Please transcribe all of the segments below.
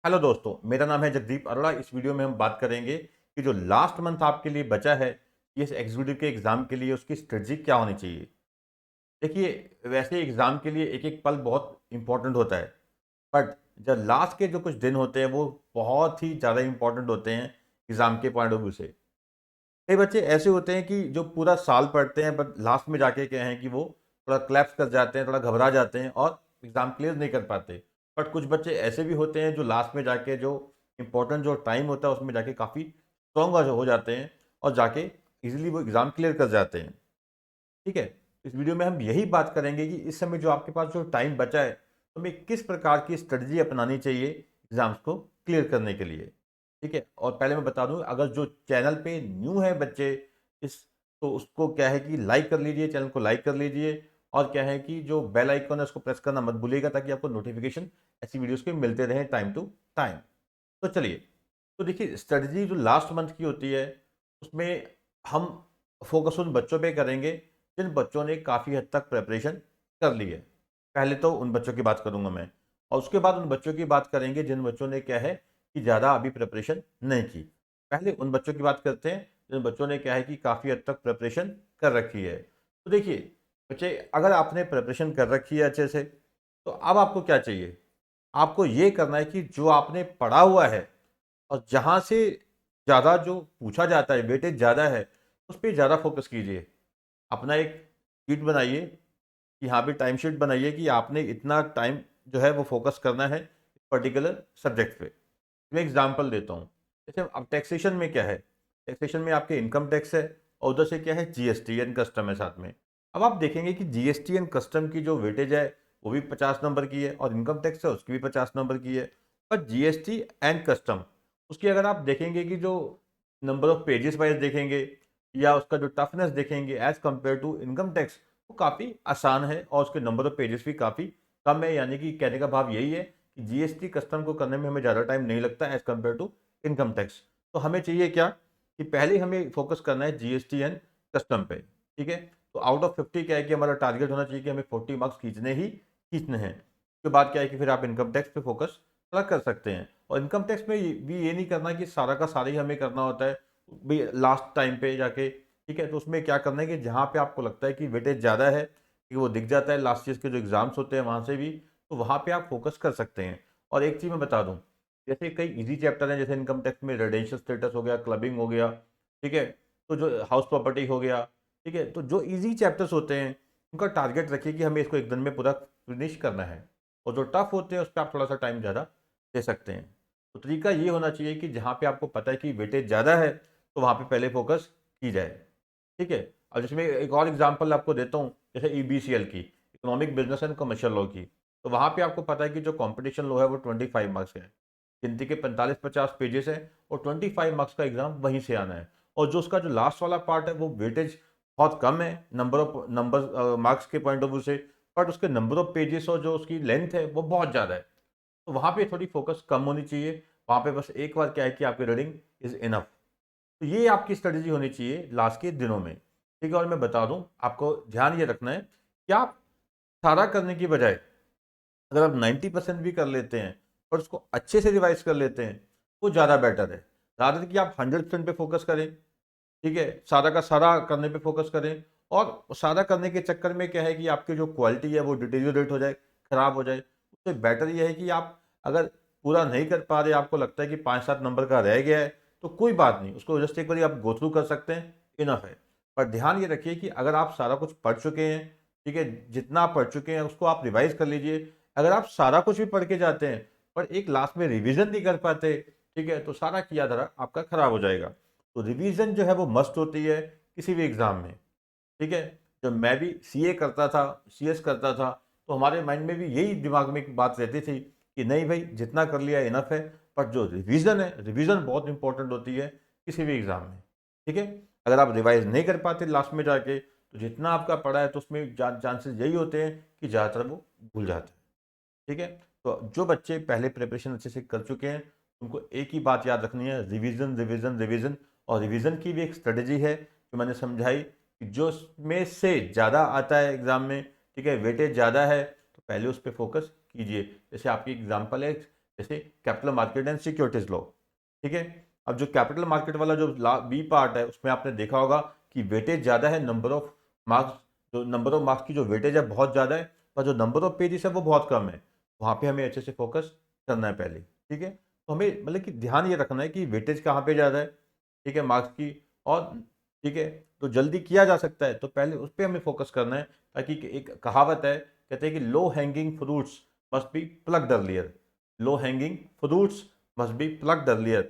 Hello दोस्तों, मेरा नाम है जगदीप अरोड़ा। इस वीडियो में हम बात करेंगे कि जो लास्ट मंथ आपके लिए बचा है इस एग्जीक्यूटिव के एग्ज़ाम के लिए, उसकी स्ट्रेटजी क्या होनी चाहिए। देखिए, वैसे एग्ज़ाम के लिए एक एक पल बहुत इंपॉर्टेंट होता है, बट जब लास्ट के जो कुछ दिन होते हैं वो बहुत ही ज़्यादा इंपॉर्टेंट होते हैं एग्ज़ाम के पॉइंट ऑफ व्यू से। कई बच्चे ऐसे होते हैं कि जो पूरा साल पढ़ते हैं बट लास्ट में जाके क्या है कि वो थोड़ा क्लैप्स कर जाते हैं, थोड़ा घबरा जाते हैं और एग्ज़ाम क्लियर नहीं कर पाते। बट कुछ बच्चे ऐसे भी होते हैं जो लास्ट में जाके जो इम्पोर्टेंट जो टाइम होता है उसमें जाके काफ़ी स्ट्रॉन्ग हो जाते हैं और जाके ईज़िली वो एग्ज़ाम क्लियर कर जाते हैं। ठीक है? इस वीडियो में हम यही बात करेंगे कि इस समय जो आपके पास जो टाइम बचा है, तो हमें किस प्रकार की स्ट्रेटजी अपनानी चाहिए एग्ज़ाम्स को क्लियर करने के लिए। ठीक है? और पहले मैं बता दूँ, अगर जो चैनल पे न्यू है बच्चे इस तो उसको क्या है कि लाइक कर लीजिए, चैनल को लाइक कर लीजिए और क्या है कि जो बेल आइकन है उसको प्रेस करना मत भूलिएगा ताकि आपको नोटिफ़िकेशन ऐसी वीडियोज़ के मिलते रहें टाइम टू टाइम। तो चलिए, तो देखिए स्ट्रेटजी जो लास्ट मंथ की होती है, उसमें हम फ़ोकस उन बच्चों पे करेंगे जिन बच्चों ने काफ़ी हद तक प्रिपरेशन कर ली है। पहले तो उन बच्चों की बात करूँगा मैं और उसके बाद उन बच्चों की बात करेंगे जिन बच्चों ने क्या है कि ज़्यादा अभी प्रिपरेशन नहीं की। पहले उन बच्चों की बात करते हैं जिन बच्चों ने क्या है कि काफ़ी हद तक प्रिपरेशन कर रखी है। तो देखिए बच्चे, अगर आपने प्रिपरेशन कर रखी है अच्छे से, तो अब आपको क्या चाहिए? आपको ये करना है कि जो आपने पढ़ा हुआ है और जहाँ से ज़्यादा जो पूछा जाता है, वेटेज ज़्यादा है, उस पे ज़्यादा फ़ोकस कीजिए। अपना एक शीट बनाइए कि हाँ, भी टाइम शीट बनाइए कि आपने इतना टाइम जो है वो फ़ोकस करना है पर्टिकुलर सब्जेक्ट पे। मैं एग्ज़ाम्पल देता हूँ। जैसे अब टैक्सेशन में क्या है, टैक्सेशन में आपके इनकम टैक्स है और उधर से क्या है जीएसटी एंड कस्टम है साथ में। अब आप देखेंगे कि जीएसटी एंड कस्टम की जो वेटेज है वो भी 50 नंबर की है और इनकम टैक्स है उसकी भी 50 नंबर की है। पर जीएसटी एंड कस्टम उसकी अगर आप देखेंगे कि जो नंबर ऑफ पेजेस वाइज़ देखेंगे या उसका जो टफनेस देखेंगे as compare to income tax, वो काफ़ी आसान है और उसके नंबर ऑफ पेजेस भी काफ़ी कम है। यानी कि कहने का भाव यही है कि जीएसटी कस्टम को करने में हमें ज़्यादा टाइम नहीं लगता as compare to income tax. तो हमें चाहिए क्या कि पहले हमें फोकस करना है जीएसटी एंड कस्टम पे। ठीक है? तो आउट ऑफ 50 क्या है कि हमारा टारगेट होना चाहिए कि हमें 40 मार्क्स खींचने ही खींचने हैं। उसके बाद क्या है कि फिर आप इनकम टैक्स पे फोकस थोड़ा कर सकते हैं और इनकम टैक्स में भी ये नहीं करना कि सारा का सारा ही हमें करना होता है भाई लास्ट टाइम पे जाके। ठीक है? तो उसमें क्या करना है कि जहाँ पे आपको लगता है कि वेटेज ज़्यादा है, कि वो दिख जाता है लास्ट ईयर के जो एग्ज़ाम्स होते हैं वहाँ से भी, तो वहाँ पे आप फोकस कर सकते हैं। और एक चीज़ मैं बता दूँ, जैसे कई ईज़ी चैप्टर हैं, जैसे इनकम टैक्स में रेजिडेंशियल स्टेटस हो गया, क्लबिंग हो गया, ठीक है? तो जो हाउस प्रॉपर्टी हो गया, ठीक है? तो जो ईज़ी चैप्टर्स होते हैं, उनका टारगेट रखिए कि हमें इसको 1 दिन में पूरा फिनिश करना है और जो टफ़ होते हैं, उस पे आप थोड़ा-सा टाइम ज़्यादा दे सकते हैं। तो तरीका ये होना चाहिए कि जहाँ पे आपको पता है कि वेटेज ज़्यादा है, तो वहाँ पे पहले फोकस की जाए। ठीक है? और जिसमें एक और एग्ज़ाम्पल आपको देता हूँ, जैसे ईबीसीएल की, economic business and commercial law की। तो वहाँ पे आपको पता है कि जो कॉम्पिटिशन लॉ है वो 25 मार्क्स का है। गिनती के 45-50 पेजेस हैं और 25 मार्क्स का एग्ज़ाम वहीं से आना है। और जो उसका जो लास्ट वाला पार्ट है वो वेटेज बहुत कम है मार्क्स के पॉइंट ऑफ व्यू से, बट उसके नंबर ऑफ पेजेस और जो उसकी लेंथ है वो बहुत ज़्यादा है। तो वहाँ पे थोड़ी फोकस कम होनी चाहिए। वहाँ पे बस एक बार क्या है कि आपकी रीडिंग इज़ इनफ। तो ये आपकी स्ट्रेटजी होनी चाहिए लास्ट के दिनों में। ठीक है? और मैं बता दूँ, आपको ध्यान ये रखना है कि आप सारा करने की बजाय अगर आप 90% भी कर लेते हैं और उसको अच्छे से रिवाइज़ कर लेते हैं, वो ज़्यादा बेटर है। रादर कि आप 100% पे फ़ोकस करें, ठीक है? सारा का सारा करने पे फ़ोकस करें और सारा करने के चक्कर में क्या है कि आपकी जो क्वालिटी है वो डिटेरियोरेट हो जाए, ख़राब हो जाए। उससे बेटर ये है कि आप अगर पूरा नहीं कर पा रहे, आपको लगता है कि 5-7 नंबर का रह गया है, तो कोई बात नहीं, उसको जस्ट एक बारी आप गो थ्रू कर सकते हैं, इनफ है। पर ध्यान ये रखिए कि अगर आप सारा कुछ पढ़ चुके हैं, ठीक है? जितना आप पढ़ चुके हैं उसको आप रिवाइज़ कर लीजिए। अगर आप सारा कुछ भी पढ़ के जाते हैं, पर एक लास्ट में रिवीज़न नहीं कर पाते, ठीक है? तो सारा किया धरा आपका ख़राब हो जाएगा। तो रिवीजन जो है वो मस्ट होती है किसी भी एग्ज़ाम में। ठीक है? जब मैं भी सीए करता था, सीएस करता था, तो हमारे माइंड में भी यही दिमाग में एक बात रहती थी कि नहीं भाई, जितना कर लिया इनफ है। पर जो रिवीजन है, रिवीजन बहुत इंपॉर्टेंट होती है किसी भी एग्ज़ाम में। ठीक है? अगर आप रिवाइज़ नहीं कर पाते लास्ट में जाके, तो जितना आपका पढ़ा है तो उसमें चांसेस यही होते हैं कि ज़्यादातर वो भूल जाते हैं। ठीक है? तो जो बच्चे पहले प्रिपरेशन अच्छे से कर चुके हैं, उनको एक ही बात याद रखनी है, रिवीजन, रिवीजन, रिवीजन। और रिवीजन की भी एक स्ट्रेटजी है जो मैंने समझाई कि जो उसमें से ज़्यादा आता है एग्ज़ाम में, ठीक है, वेटेज ज़्यादा है, तो पहले उस पे फोकस कीजिए। जैसे आपकी एग्जांपल है जैसे capital market and securities law. ठीक है, अब जो कैपिटल मार्केट वाला जो बी पार्ट है उसमें आपने देखा होगा कि वेटेज ज़्यादा है, नंबर ऑफ मार्क्स, जो नंबर ऑफ मार्क्स की जो वेटेज है बहुत ज़्यादा है, और जो नंबर ऑफ पेजेस है वो बहुत कम है। वहाँ पे हमें अच्छे से फोकस करना है पहले। ठीक है, तो हमें मतलब कि ध्यान ये रखना है कि वेटेज कहाँ पे ज़्यादा है, ठीक है, मार्क्स की। और ठीक है, तो जल्दी किया जा सकता है तो पहले उस पर हमें फोकस करना है, ताकि एक कहावत है, कहते हैं कि low hanging fruits must be plucked earlier. Low hanging fruits must be plucked earlier.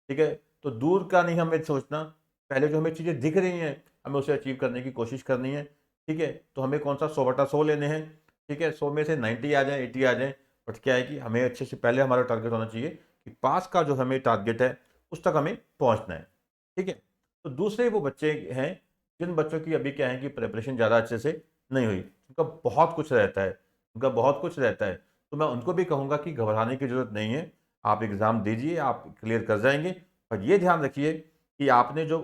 ठीक है, तो दूर का नहीं हमें सोचना, पहले जो हमें चीज़ें दिख रही हैं हमें उसे अचीव करने की कोशिश करनी है। ठीक है, तो हमें कौन सा 100/100 लेने हैं। ठीक है, 100 में से 90 आ जाए, 80 आ जाए, बट क्या है कि हमें अच्छे से पहले हमारा टारगेट होना चाहिए कि पास का जो हमें टारगेट है उस तक हमें पहुंचना है। ठीक है, तो दूसरे वो बच्चे हैं जिन बच्चों की अभी क्या है कि प्रिपरेशन ज़्यादा अच्छे से नहीं हुई, उनका बहुत कुछ रहता है, उनका बहुत कुछ रहता है, तो मैं उनको भी कहूँगा कि घबराने की ज़रूरत नहीं है। आप एग्ज़ाम दीजिए, आप क्लियर कर जाएंगे। पर ये ध्यान रखिए कि आपने जो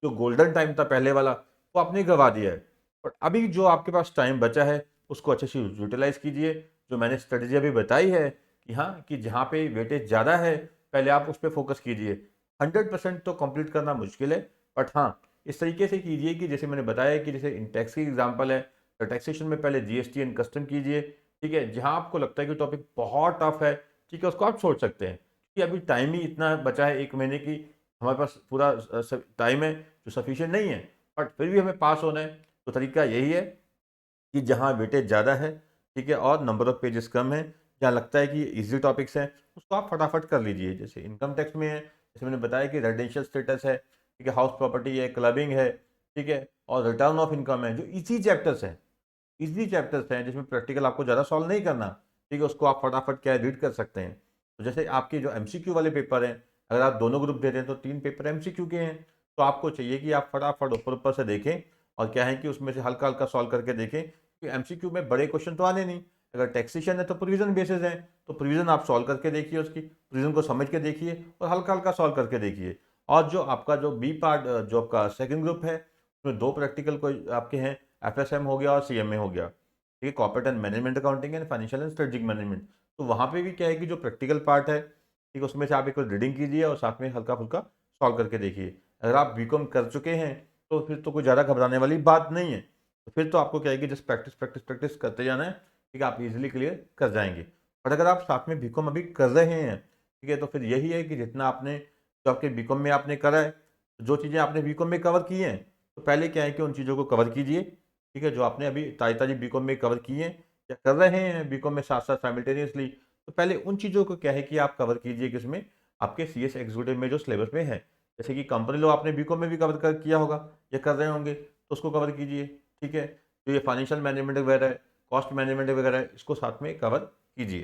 जो गोल्डन टाइम था पहले वाला वो आपने गंवा दिया है। और अभी जो आपके पास टाइम बचा है उसको अच्छे से यूटिलाइज कीजिए। जो मैंने स्ट्रेटजी अभी बताई है कि हाँ, कि जहाँ पे वेटेज ज़्यादा है पहले आप उस पर फोकस कीजिए। 100% तो कंप्लीट करना मुश्किल है, बट हाँ, इस तरीके से कीजिए कि जैसे मैंने बताया कि जैसे इन टैक्स की एग्जाम्पल है, तो टैक्सेशन में पहले जीएसटी एंड कस्टम कीजिए। ठीक है, जहाँ आपको लगता है कि टॉपिक बहुत टफ है, ठीक है, उसको आप छोड़ सकते हैं, क्योंकि अभी टाइम ही इतना बचा है 1 महीने की, हमारे पास पूरा टाइम है जो सफिशिएंट नहीं है, बट फिर भी हमें पास होना है। तो तरीका यही है कि जहाँ वेटेज ज़्यादा है, ठीक है, और नंबर ऑफ पेजेस कम है, जहाँ लगता है कि इजी टॉपिक्स हैं उसको आप फटाफट कर लीजिए। जैसे इनकम टैक्स में है, जैसे मैंने बताया कि रेजिडेंशियल स्टेटस है, ठीक है, हाउस प्रॉपर्टी है, क्लबिंग है, ठीक है, और रिटर्न ऑफ इनकम है, जो इजी चैप्टर्स हैं, इजी चैप्टर्स हैं जिसमें प्रैक्टिकल आपको ज़्यादा सॉल्व नहीं करना। ठीक है, उसको आप फटाफट क्या रीड कर सकते हैं। तो जैसे आपके जो एमसीक्यू वाले पेपर हैं, अगर आप दोनों ग्रुप दे रहे हैं तो 3 पेपर एमसीक्यू के हैं, तो आपको चाहिए कि आप फटाफट ऊपर ऊपर से देखें, और क्या है कि उसमें से हल्का हल्का सॉल्व करके देखें, क्योंकि एमसीक्यू में बड़े क्वेश्चन तो आने नहीं। अगर टैक्सेशन है तो प्रोविजन बेसिस है, तो प्रोविजन आप सॉल्व करके देखिए, उसकी प्रोविजन को समझ के देखिए और हल्का हल्का सॉल्व करके देखिए। और जो आपका जो बी पार्ट जो आपका सेकंड ग्रुप है उसमें 2 प्रैक्टिकल को आपके हैं, एफएसएम हो गया और सीएमए हो गया। ठीक है, corporate and management accounting and financial and strategic management. तो वहाँ पे भी क्या है कि जो प्रैक्टिकल पार्ट है, ठीक है, उसमें से आप एक बार रीडिंग कीजिए और साथ में हल्का फुल्का सॉल्व करके देखिए। अगर आप बीकॉम कर चुके हैं तो फिर तो कोई ज़्यादा घबराने वाली बात नहीं है, तो फिर तो आपको क्या है कि जस्ट प्रैक्टिस प्रैक्टिस प्रैक्टिस करते जाना है। ठीक है, आप इजीली क्लियर कर जाएंगे। और अगर आप साथ में बीकॉम अभी कर रहे हैं, ठीक है, तो फिर यही है कि जितना आपने जो आपके बीकॉम में आपने करा है, जो चीज़ें आपने बीकॉम में कवर की हैं, तो पहले क्या है कि उन चीज़ों को कवर कीजिए। ठीक है, जो आपने अभी ताजी ताजी बीकॉम में कवर की हैं या कर रहे हैं बीकॉम में साथ साथ साइमल्टेनियसली, तो पहले उन चीज़ों को क्या है कि आप कवर कीजिए किसमें, आपके सीएस एग्जीक्यूटिव में जो सिलेबस में है। जैसे कि कंपनी लो आपने बीकॉम में भी कवर कर किया होगा या कर रहे होंगे, तो उसको कवर कीजिए। ठीक है, तो ये फाइनेंशियल मैनेजमेंट वगैरह है, कॉस्ट मैनेजमेंट वगैरह है, इसको साथ में कवर कीजिए।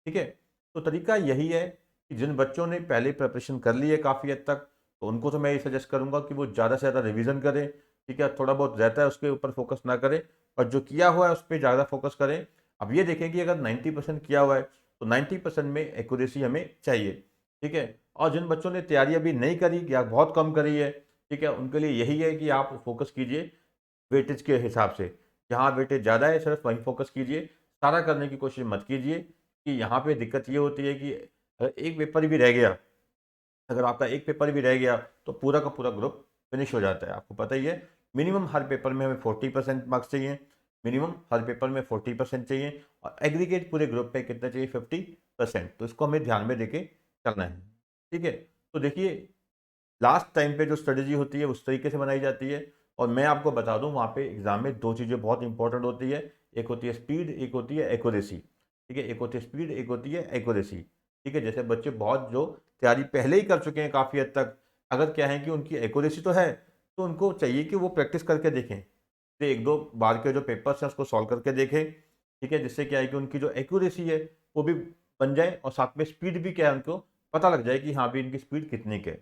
ठीक है, तो तरीका यही है कि जिन बच्चों ने पहले प्रिपरेशन कर ली है काफ़ी हद तक, तो उनको तो मैं ये सजेस्ट करूंगा कि वो ज़्यादा से ज़्यादा रिवीजन करें। ठीक है, थोड़ा बहुत रहता है उसके ऊपर फोकस ना करें, और जो किया हुआ है उस पर ज़्यादा फोकस करें। अब ये देखें कि अगर 90% किया हुआ है तो 90% में एक्यूरेसी हमें चाहिए। ठीक है, और जिन बच्चों ने तैयारी अभी नहीं करी या बहुत कम करी है, ठीक है, उनके लिए यही है कि आप फोकस कीजिए वेटेज के हिसाब से। जहाँ वेटेज ज़्यादा है सिर्फ वहीं फोकस कीजिए, सारा करने की कोशिश मत कीजिए। कि यहाँ पे दिक्कत ये होती है कि अगर एक पेपर भी रह गया, अगर आपका एक पेपर भी रह गया तो पूरा का पूरा ग्रुप फिनिश हो जाता है। आपको पता ही है, मिनिमम हर पेपर में हमें 40% मार्क्स चाहिए, मिनिमम हर पेपर में 40% चाहिए, और एग्रीगेट पूरे ग्रुप पे कितना चाहिए, 50%। तो इसको हमें ध्यान में देके चलना है। ठीक है, तो देखिए लास्ट टाइम पे जो स्ट्रेटेजी होती है उस तरीके से बनाई जाती है। और मैं आपको बता दूं वहाँ पे एग्जाम में 2 चीज़ें बहुत इंपॉर्टेंट होती है, एक होती है स्पीड, एक होती है एक्यूरेसी। ठीक है, एक होती है स्पीड, एक होती है एक्यूरेसी। ठीक है, जैसे बच्चे बहुत जो तैयारी पहले ही कर चुके हैं काफ़ी हद तक, अगर क्या है कि उनकी एक्यूरेसी तो है, तो उनको चाहिए कि वो प्रैक्टिस करके देखें, तो 1-2 बार के जो पेपर्स हैं उसको सॉल्व करके देखें। ठीक है, जिससे क्या है कि उनकी जो एक्यूरेसी है वो भी बन जाए, और साथ में स्पीड भी क्या है उनको पता लग जाए कि हाँ भी इनकी स्पीड कितनी की है।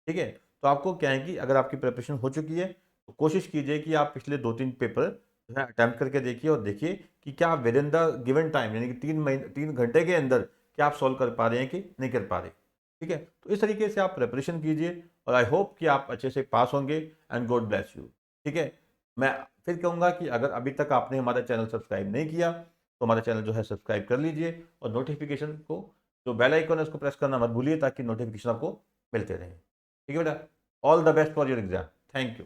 ठीक है, तो आपको क्या है कि अगर आपकी प्रिपरेशन हो चुकी है तो कोशिश कीजिए कि आप पिछले 2-3 पेपर जो है अटैम्प्ट करके देखिए, और देखिए कि क्या आप with in the given time यानी कि 3 घंटे के अंदर क्या आप सॉल्व कर पा रहे हैं कि नहीं कर पा रहे। ठीक है, तो इस तरीके से आप प्रिपरेशन कीजिए, और आई होप कि आप अच्छे से पास होंगे, एंड गॉड ब्लेस यू। ठीक है, मैं फिर कहूँगा कि अगर अभी तक आपने हमारा चैनल सब्सक्राइब नहीं किया तो हमारा चैनल जो है सब्सक्राइब कर लीजिए, और नोटिफिकेशन को जो बेल आइकन है उसको प्रेस करना मत भूलिए ताकि नोटिफिकेशन आपको मिलते रहें। ठीक है बेटा, all the best for your exam. Thank you.